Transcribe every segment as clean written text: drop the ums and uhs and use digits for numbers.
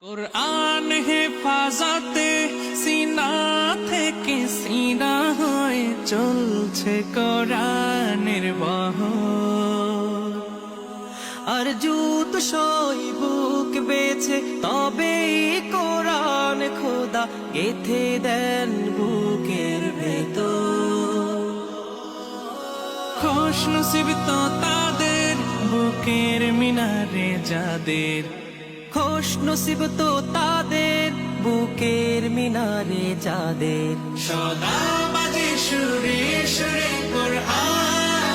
কুরআন হেফাজতে সিনা থেকে সিনা হয়ে চলছে কোরআনের বহর। আর জুত সই বুক বেছে তবে কোরআন খোদা গেথে দেন বুকের ভেতর। খুশ নসিব তো তাদের বুকের মিনারে যাদের, খুশ নসিব তো তাদের বুকের মিনারে যাদের। সদা বাজে সুরে সুরে কোরআন,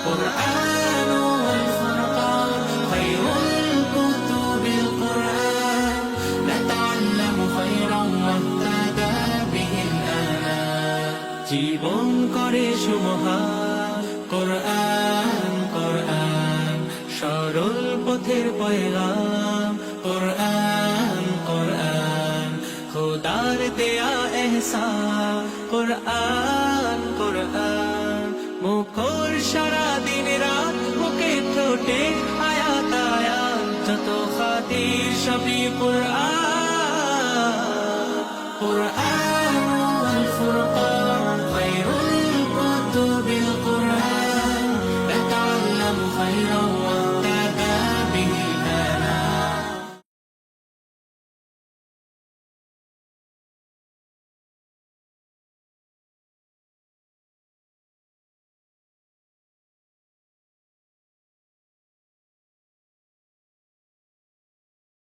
কোরআন ওয়াল ফুরকান খায়রুল কুতুবিল কোরআন, নাতাআল্লামু খায়রান ওয়াহতাদা বিহিল আনাম। জীবন করে সুমহান কোরআন, কোরআন সরল পথের পয়গাম। কোরআন, কোরআন খোদার দেয়া এহসান। কোরআন, কোরআন মুখর সারা দিন রাত, মুখে ঠোঁটে আয়াত আয়াত, যত খাতির সবই কোরআন, কোরআন।